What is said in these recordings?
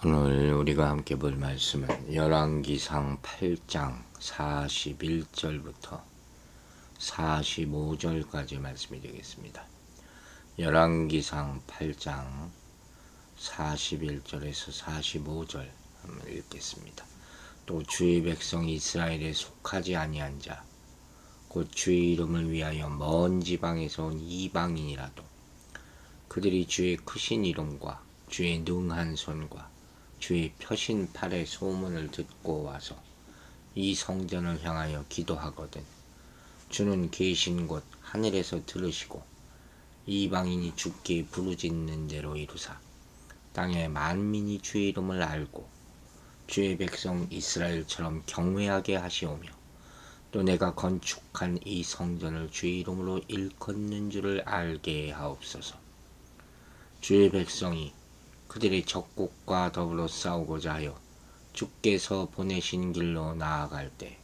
오늘 우리가 함께 볼 말씀은 열왕기상 8장 41절부터 45절까지 말씀이 되겠습니다. 열왕기상 8장 41절에서 45절 한번 읽겠습니다. 또 주의 백성 이스라엘에 속하지 아니한 자 곧 주의 이름을 위하여 먼 지방에서 온 이방인이라도 그들이 주의 크신 이름과 주의 능한 손과 주의 펴신 팔의 소문을 듣고 와서 이 성전을 향하여 기도하거든 주는 계신 곳 하늘에서 들으시고 이방인이 주께 부르짖는 대로 이루사 땅의 만민이 주의 이름을 알고 주의 백성 이스라엘처럼 경외하게 하시오며 또 내가 건축한 이 성전을 주의 이름으로 일컫는 줄을 알게 하옵소서. 주의 백성이 그들의 적국과 더불어 싸우고자 하여 주께서 보내신 길로 나아갈 때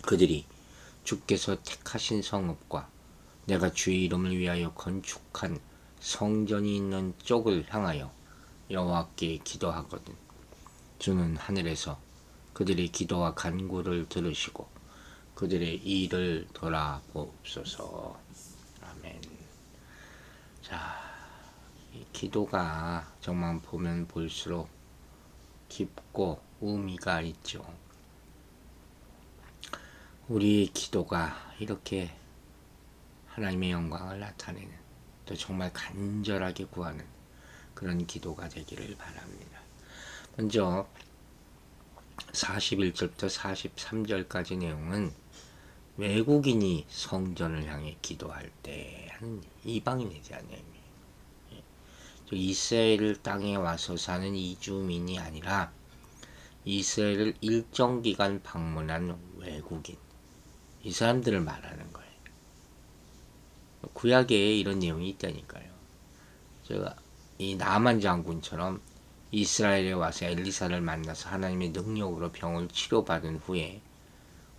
그들이 주께서 택하신 성읍과 내가 주의 이름을 위하여 건축한 성전이 있는 쪽을 향하여 여호와께 기도하거든 주는 하늘에서 그들의 기도와 간구를 들으시고 그들의 일을 돌아보옵소서. 아멘. 자, 이 기도가 정말 보면 볼수록 깊고 의미가 있죠. 우리의 기도가 이렇게 하나님의 영광을 나타내는 또 정말 간절하게 구하는 그런 기도가 되기를 바랍니다. 먼저 41절부터 43절까지 내용은 외국인이 성전을 향해 기도할 때 하는 이방인에 대한 내용이에요. 이스라엘 땅에 와서 사는 이주민이 아니라 이스라엘을 일정 기간 방문한 외국인, 이 사람들을 말하는 거예요. 구약에 이런 내용이 있다니까요. 제가 이 나만 장군처럼 이스라엘에 와서 엘리사를 만나서 하나님의 능력으로 병을 치료받은 후에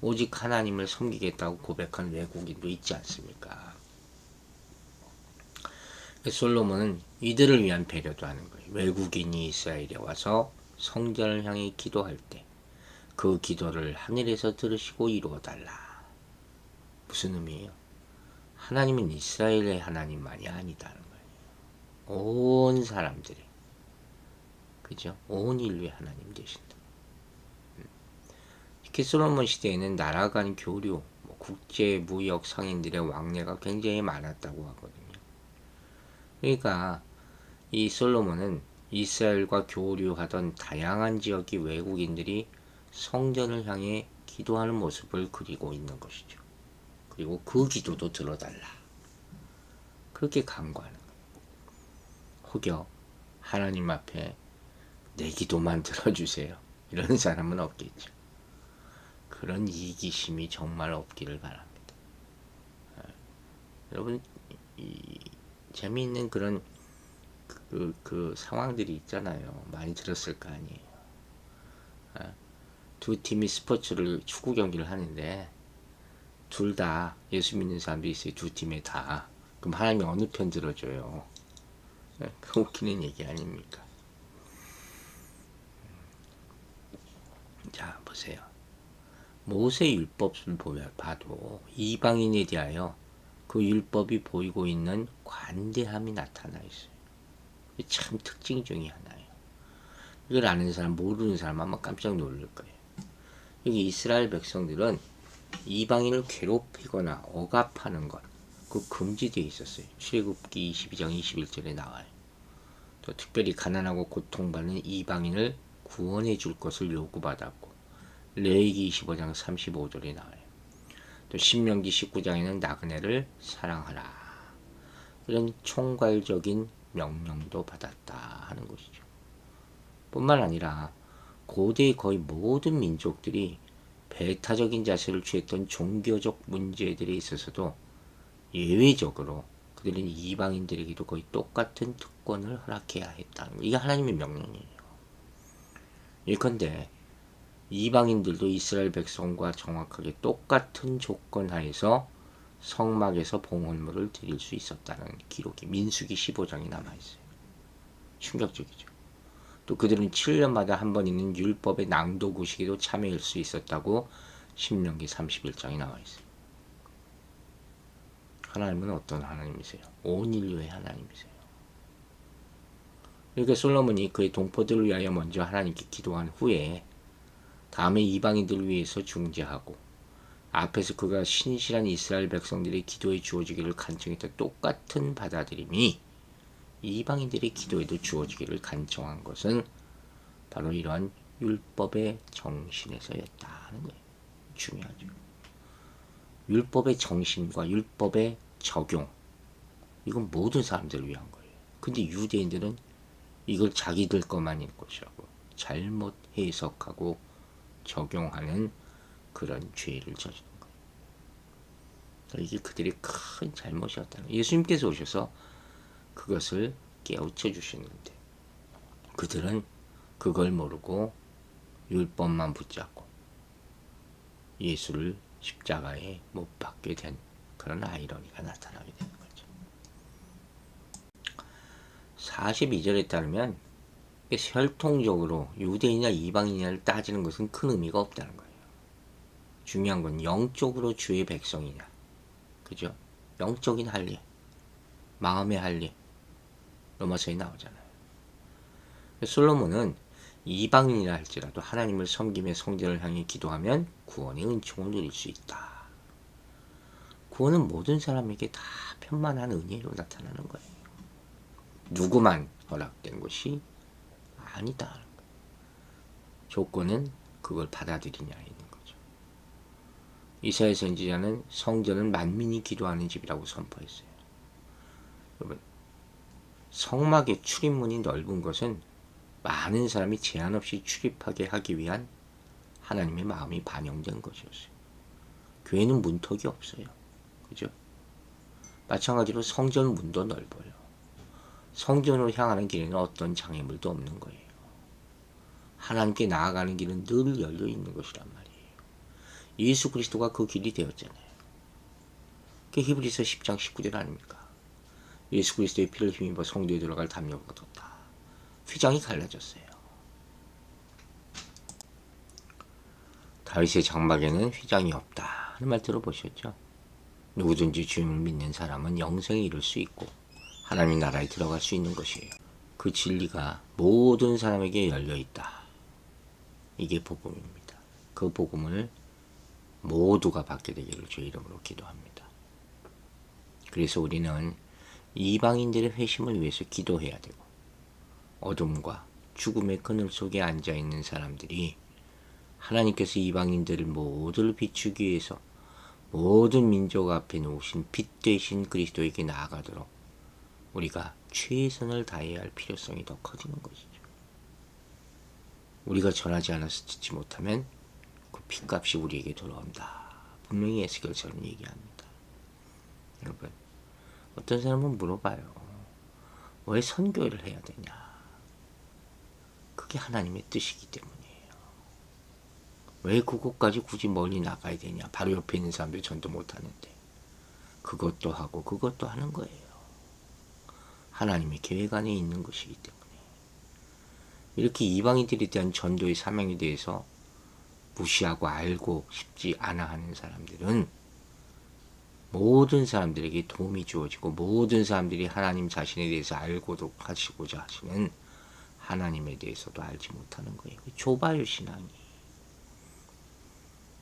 오직 하나님을 섬기겠다고 고백한 외국인도 있지 않습니까? 솔로몬은 이들을 위한 배려도 하는 거예요. 외국인이 이스라엘에 와서 성전을 향해 기도할 때 그 기도를 하늘에서 들으시고 이루어달라. 무슨 의미예요? 하나님은 이스라엘의 하나님만이 아니다는 거예요. 온 사람들이, 그죠? 온 인류의 하나님 되신다. 특히 솔로몬 시대에는 나라 간 교류, 국제 무역 상인들의 왕래가 굉장히 많았다고 하거든요. 그러니까 이 솔로몬은 이스라엘과 교류하던 다양한 지역의 외국인들이 성전을 향해 기도하는 모습을 그리고 있는 것이죠. 그리고 그 기도도 들어달라. 그렇게 간구하는 거예요. 혹여 하나님 앞에 내 기도만 들어주세요. 이런 사람은 없겠죠. 그런 이기심이 정말 없기를 바랍니다. 여러분, 재미있는 그런 그 상황들이 있잖아요. 많이 들었을 거 아니에요. 두 팀이 스포츠를 축구 경기를 하는데 둘 다 예수 믿는 사람들이 있어요. 두 팀에 다. 그럼 하나님이 어느 편 들어줘요? 그 웃기는 얘기 아닙니까? 자, 보세요. 모세 율법을 봐도 이방인에 대하여 그 율법이 보이고 있는 관대함이 나타나 있어요. 참 특징 중에 하나예요. 이걸 아는 사람, 모르는 사람 아마 깜짝 놀랄 거예요. 여기 이스라엘 백성들은 이방인을 괴롭히거나 억압하는 것, 그 금지되어 있었어요. 출애굽기 22장 21절에 나와요. 또 특별히 가난하고 고통받는 이방인을 구원해 줄 것을 요구받았고 레위기 25장 35절에 나와요. 또 신명기 19장에는 나그네를 사랑하라. 이런 총괄적인 명령도 받았다 하는 것이죠. 뿐만 아니라 고대 거의 모든 민족들이 배타적인 자세를 취했던 종교적 문제들에 있어서도 예외적으로 그들은 이방인들에게도 거의 똑같은 특권을 허락해야 했다는 거. 이게 하나님의 명령이에요. 예컨대 이방인들도 이스라엘 백성과 정확하게 똑같은 조건 하에서 성막에서 봉헌물을 드릴 수 있었다는 기록이 민수기 15장에 남아있어요. 충격적이죠. 또 그들은 7년마다 한 번 있는 율법의 낭독구식에도 참여할 수 있었다고 신명기 31장에 나와 있어요. 하나님은 어떤 하나님이세요? 온 인류의 하나님이세요. 그러니까 솔로몬이 그의 동포들을 위하여 먼저 하나님께 기도한 후에 다음에 이방인들을 위해서 중재하고 앞에서 그가 신실한 이스라엘 백성들의 기도에 주어지기를 간청했던 똑같은 받아들임이 이방인들의 기도에도 주어지기를 간청한 것은 바로 이러한 율법의 정신에서였다는 거예요. 중요하죠. 율법의 정신과 율법의 적용, 이건 모든 사람들을 위한 거예요. 근데 유대인들은 이걸 자기들 것만일 것이라고 잘못 해석하고 적용하는 그런 죄를 저지른 거예요. 이게 그들의 큰 잘못이었다는 거예요. 예수님께서 오셔서 그것을 깨우쳐 주셨는데 그들은 그걸 모르고 율법만 붙잡고 예수를 십자가에 못 박게 된 그런 아이러니가 나타나게 되는 거죠. 42절에 따르면 혈통적으로 유대인이나 이방인이나를 따지는 것은 큰 의미가 없다는 거예요. 중요한 건 영적으로 주의 백성이냐, 그죠? 영적인 할례, 마음의 할례, 로마서에 나오잖아요. 솔로몬은 이방인이라 할지라도 하나님을 섬기며 성전을 향해 기도하면 구원의 은총을 누릴 수 있다. 구원은 모든 사람에게 다 편만한 은혜로 나타나는 거예요. 누구만 허락된 것이 아니다. 조건은 그걸 받아들이냐에 있는 거죠. 이사야 선지자는 성전은 만민이 기도하는 집이라고 선포했어요. 여러분, 성막의 출입문이 넓은 것은 많은 사람이 제한 없이 출입하게 하기 위한 하나님의 마음이 반영된 것이었어요. 교회는 문턱이 없어요. 그죠? 마찬가지로 성전 문도 넓어요. 성전으로 향하는 길에는 어떤 장애물도 없는 거예요. 하나님께 나아가는 길은 늘 열려 있는 것이란 말이에요. 예수 그리스도가 그 길이 되었잖아요. 그게 히브리서 10장 19절 아닙니까? 예수 그리스도의 피를 힘입어 성도에 들어갈 담력을 얻었다. 휘장이 갈라졌어요. 다윗의 장막에는 휘장이 없다 하는 말 들어보셨죠? 누구든지 주님을 믿는 사람은 영생에 이를 수 있고 하나님의 나라에 들어갈 수 있는 것이에요. 그 진리가 모든 사람에게 열려 있다. 이게 복음입니다. 그 복음을 모두가 받게 되기를 주의 이름으로 기도합니다. 그래서 우리는 이방인들의 회심을 위해서 기도해야 되고 어둠과 죽음의 그늘 속에 앉아있는 사람들이 하나님께서 이방인들을 모두를 비추기 위해서 모든 민족 앞에 놓으신 빛 되신 그리스도에게 나아가도록 우리가 최선을 다해야 할 필요성이 더 커지는 것이죠. 우리가 전하지 않아서 듣지 못하면 그 핏값이 우리에게 돌아온다. 분명히 에스겔처럼 얘기합니다. 여러분, 어떤 사람은 물어봐요. 왜 선교를 해야 되냐? 그게 하나님의 뜻이기 때문이에요. 왜 그곳까지 굳이 멀리 나가야 되냐? 바로 옆에 있는 사람들 전도 못하는데. 그것도 하고 그것도 하는 거예요. 하나님의 계획 안에 있는 것이기 때문에. 이렇게 이방인들에 대한 전도의 사명에 대해서 무시하고 알고 싶지 않아 하는 사람들은 모든 사람들에게 도움이 주어지고 모든 사람들이 하나님 자신에 대해서 알고도 하시고자 하시는 하나님에 대해서도 알지 못하는 거예요. 좁아요, 신앙이.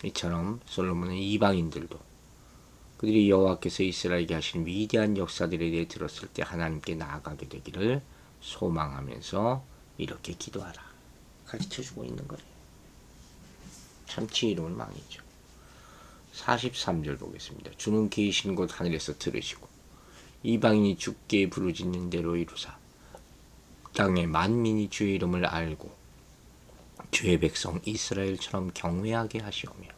이처럼 솔로몬은 이방인들도 그들이 여호와께서 이스라엘에게 하신 위대한 역사들에 대해 들었을 때 하나님께 나아가게 되기를 소망하면서 이렇게 기도하라 가르쳐주고 있는 거예요. 참 지혜로운 왕이죠. 43절 보겠습니다. 주는 계신 곳 하늘에서 들으시고 이방인이 주께 부르짖는 대로 이루사 땅의 만민이 주의 이름을 알고 주의 백성 이스라엘처럼 경외하게 하시오며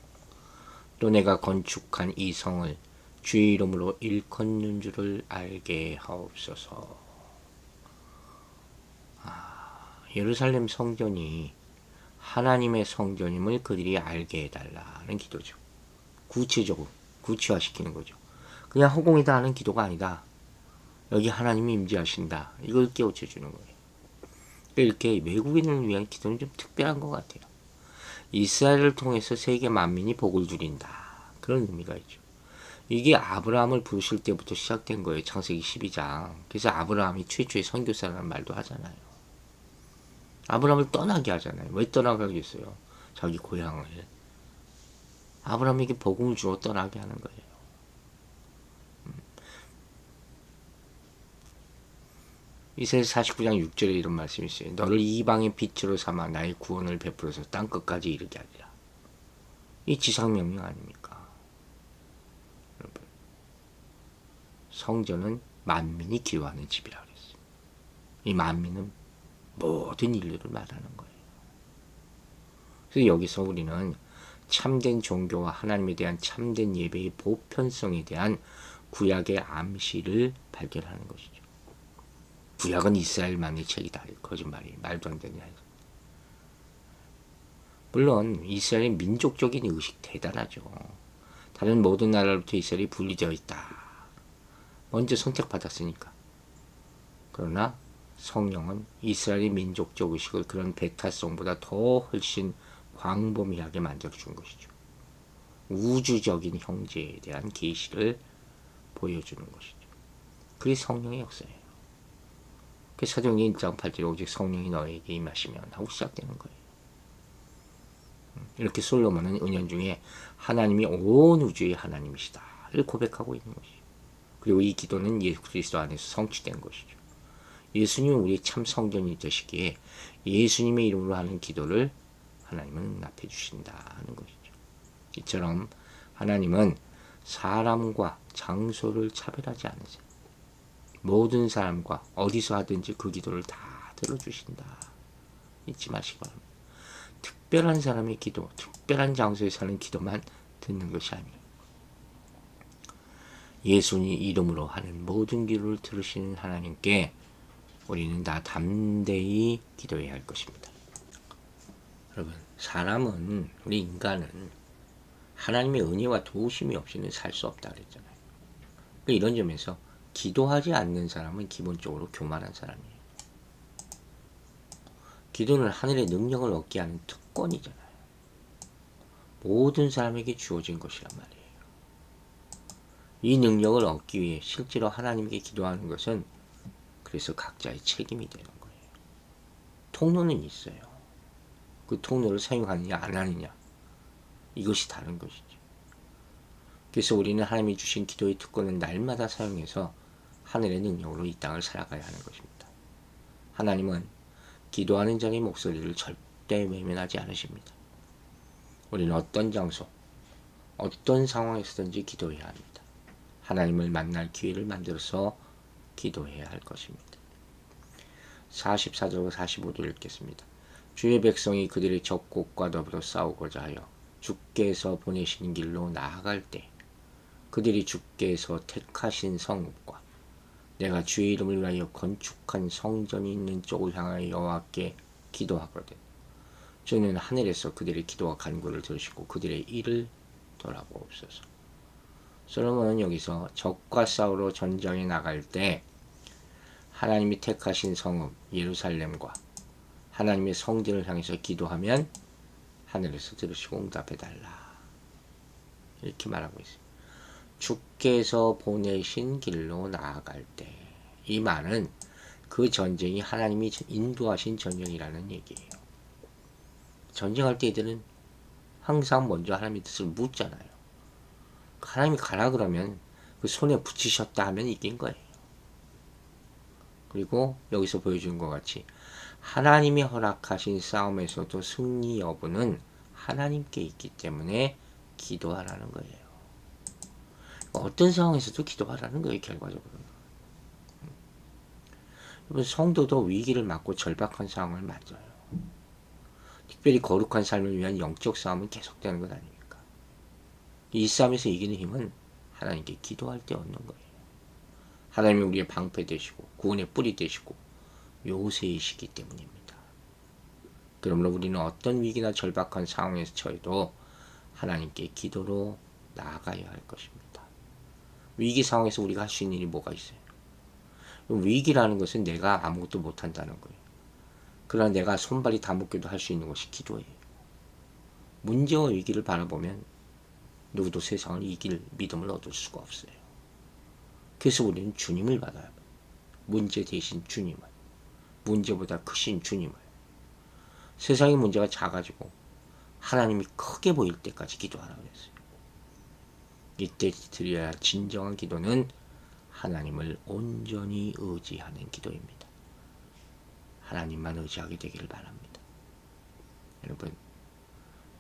또 내가 건축한 이 성을 주의 이름으로 일컫는 줄을 알게 하옵소서. 예루살렘 성전이 하나님의 성전임을 그들이 알게 해달라는 기도죠. 구체적으로 구체화시키는 거죠. 그냥 허공이다 하는 기도가 아니다. 여기 하나님이 임재하신다. 이걸 깨우쳐 주는 거예요. 이렇게 외국인을 위한 기도는 좀 특별한 것 같아요. 이스라엘을 통해서 세계 만민이 복을 누린다. 그런 의미가 있죠. 이게 아브라함을 부르실 때부터 시작된 거예요. 창세기 12장. 그래서 아브라함이 최초의 선교사라는 말도 하잖아요. 아브라함을 떠나게 하잖아요. 왜 떠나게 하겠어요? 자기 고향을. 아브라함에게 복음을 주어 떠나게 하는 거예요. 이사야서 49장 6절에 이런 말씀이 있어요. 너를 이방의 빛으로 삼아 나의 구원을 베풀어서 땅끝까지 이르게 하리라. 이 지상명령 아닙니까? 여러분, 성전은 만민이 기도하는 집이라고 그랬어요. 이 만민은 모든 인류를 말하는 거예요. 그래서 여기서 우리는 참된 종교와 하나님에 대한 참된 예배의 보편성에 대한 구약의 암시를 발견하는 것이죠. 구약은 이스라엘만의 책이다. 거짓말이 말도 안 되냐. 물론 이스라엘의 민족적인 의식 대단하죠. 다른 모든 나라로부터 이스라엘이 분리되어 있다. 먼저 선택받았으니까. 그러나 성령은 이스라엘의 민족적 의식을 그런 배타성보다 더 훨씬 광범위하게 만들어준 것이죠. 우주적인 형제에 대한 계시를 보여주는 것이죠. 그게 성령의 역사예요. 그 사도행전 1장 8절에 오직 성령이 너에게 임하시면 하고 시작되는 거예요. 이렇게 솔로몬은 은연중에 하나님이 온 우주의 하나님이시다를 고백하고 있는 것이죠. 그리고 이 기도는 예수 그리스도 안에서 성취된 것이죠. 예수님은 우리의 참 성전이 되시기에 예수님의 이름으로 하는 기도를 하나님은 응답해 주신다 하는 것이죠. 이처럼 하나님은 사람과 장소를 차별하지 않으세요. 모든 사람과 어디서 하든지 그 기도를 다 들어주신다. 잊지 마시기 바랍니다. 특별한 사람의 기도, 특별한 장소에서 하는 기도만 듣는 것이 아니에요. 예수님 이름으로 하는 모든 기도를 들으시는 하나님께 우리는 다 담대히 기도해야 할 것입니다. 여러분, 사람은, 우리 인간은 하나님의 은혜와 도우심이 없이는 살 수 없다 그랬잖아요. 이런 점에서 기도하지 않는 사람은 기본적으로 교만한 사람이에요. 기도는 하늘의 능력을 얻게 하는 특권이잖아요. 모든 사람에게 주어진 것이란 말이에요. 이 능력을 얻기 위해 실제로 하나님께 기도하는 것은 그래서 각자의 책임이 되는 거예요. 통로는 있어요. 그 통로를 사용하느냐 안 하느냐 이것이 다른 것이죠. 그래서 우리는 하나님이 주신 기도의 특권을 날마다 사용해서 하늘의 능력으로 이 땅을 살아가야 하는 것입니다. 하나님은 기도하는 자의 목소리를 절대 외면하지 않으십니다. 우리는 어떤 장소, 어떤 상황에서든지 기도해야 합니다. 하나님을 만날 기회를 만들어서 기도해야 할 것입니다. 44절과 45절 읽겠습니다. 주의 백성이 그들의 적국과 더불어 싸우고자 하여 주께서 보내신 길로 나아갈 때 그들이 주께서 택하신 성읍과 내가 주의 이름을 위하여 건축한 성전이 있는 쪽을 향하여 여호와께 기도하거든. 주는 하늘에서 그들의 기도와 간구를 들으시고 그들의 일을 돌아보옵소서. 솔로몬은 여기서 적과 싸우러 전장에 나갈 때 하나님이 택하신 성읍 예루살렘과 하나님의 성전을 향해서 기도하면 하늘에서 들으시고 응답해달라. 이렇게 말하고 있습니다. 주께서 보내신 길로 나아갈 때 이 말은 그 전쟁이 하나님이 인도하신 전쟁이라는 얘기예요. 전쟁할 때 애들은 항상 먼저 하나님의 뜻을 묻잖아요. 하나님이 가라 그러면 그 손에 붙이셨다 하면 이긴 거예요. 그리고 여기서 보여준 것 같이 하나님이 허락하신 싸움에서도 승리 여부는 하나님께 있기 때문에 기도하라는 거예요. 어떤 상황에서도 기도하라는 거예요. 결과적으로는. 여러분, 성도도 위기를 맞고 절박한 상황을 맞아요. 특별히 거룩한 삶을 위한 영적 싸움은 계속되는 것 아닙니까? 이 싸움에서 이기는 힘은 하나님께 기도할 때 얻는 거예요. 하나님이 우리의 방패 되시고 구원의 뿌리 되시고 요새이시기 때문입니다. 그러므로 우리는 어떤 위기나 절박한 상황에서 처해도 하나님께 기도로 나아가야 할 것입니다. 위기 상황에서 우리가 할 수 있는 일이 뭐가 있어요? 위기라는 것은 내가 아무것도 못한다는 거예요. 그러나 내가 손발이 다 묶여도 할 수 있는 것이 기도예요. 문제와 위기를 바라보면 누구도 세상을 이길 믿음을 얻을 수가 없어요. 그래서 우리는 주님을 받아야 합니다. 문제 대신 주님을. 문제보다 크신 주님을. 세상의 문제가 작아지고 하나님이 크게 보일 때까지 기도하라고 했어요. 이때 드려야 진정한 기도는 하나님을 온전히 의지하는 기도입니다. 하나님만 의지하게 되기를 바랍니다. 여러분,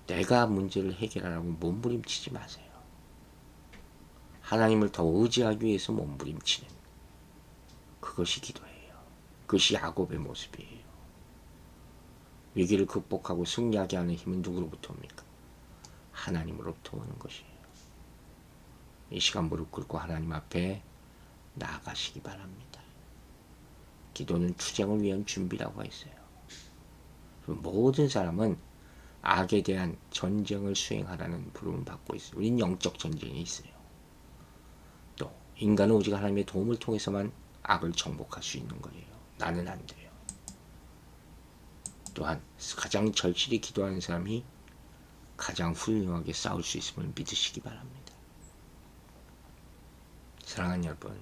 내가 문제를 해결하라고 몸부림치지 마세요. 하나님을 더 의지하기 위해서 몸부림치는 그것이 기도예요. 그것이 야곱의 모습이에요. 위기를 극복하고 승리하게 하는 힘은 누구로부터 옵니까? 하나님으로부터 오는 것이에요. 이 시간 무릎 꿇고 하나님 앞에 나아가시기 바랍니다. 기도는 투쟁을 위한 준비라고 했어요. 모든 사람은 악에 대한 전쟁을 수행하라는 부름을 받고 있어요. 우린 영적 전쟁이 있어요. 또 인간은 오직 하나님의 도움을 통해서만 악을 정복할 수 있는 거예요. 나는 안 돼요. 또한 가장 절실히 기도하는 사람이 가장 훌륭하게 싸울 수 있음을 믿으시기 바랍니다. 사랑하는 여러분,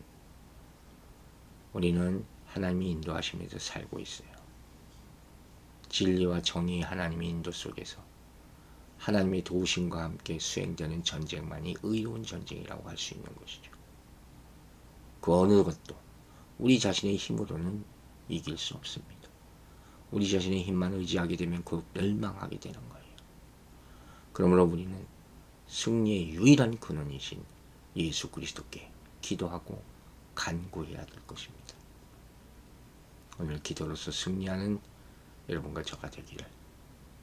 우리는 하나님이 인도하심에서 살고 있어요. 진리와 정의의 하나님의 인도 속에서 하나님의 도우심과 함께 수행되는 전쟁만이 의로운 전쟁이라고 할 수 있는 것이죠. 그 어느 것도 우리 자신의 힘으로는 이길 수 없습니다. 우리 자신의 힘만 의지하게 되면 곧 멸망하게 되는 거예요. 그러므로 우리는 승리의 유일한 근원이신 예수 그리스도께 기도하고 간구해야 될 것입니다. 오늘 기도로서 승리하는 여러분과 저가 되기를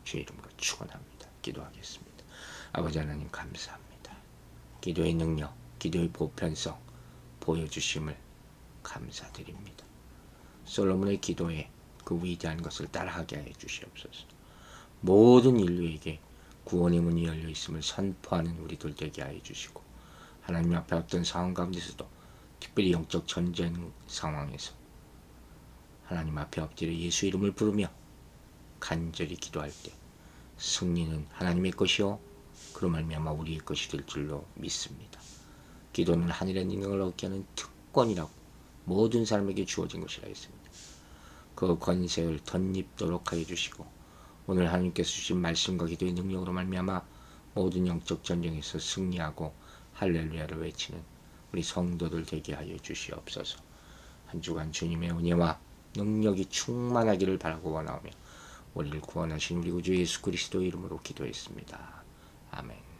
주의 이름으로 축원합니다. 기도하겠습니다. 아버지 하나님 감사합니다. 기도의 능력, 기도의 보편성 보여주심을 감사드립니다. 솔로몬의 기도에 그 위대한 것을 따라하게 해 주시옵소서. 모든 인류에게 구원의 문이 열려 있음을 선포하는 우리들 되게 하여 주시고, 하나님 앞에 어떤 상황 가운데서도 특별히 영적 전쟁 상황에서 하나님 앞에 엎드려 예수 이름을 부르며 간절히 기도할 때 승리는 하나님의 것이요 그로 말미암아 우리의 것이 될 줄로 믿습니다. 기도는 하늘의 능력을 얻게 하는 특권이라고 모든 사람에게 주어진 것이라 했습니다. 그 권세를 덧입도록 하여 주시고, 오늘 하나님께서 주신 말씀과 기도의 능력으로 말미암아 모든 영적 전쟁에서 승리하고 할렐루야를 외치는 우리 성도들 되게 하여 주시옵소서. 한 주간 주님의 은혜와 능력이 충만하기를 바라고 원하오며 우리를 구원하신 우리 구주 예수 그리스도 이름으로 기도했습니다. 아멘.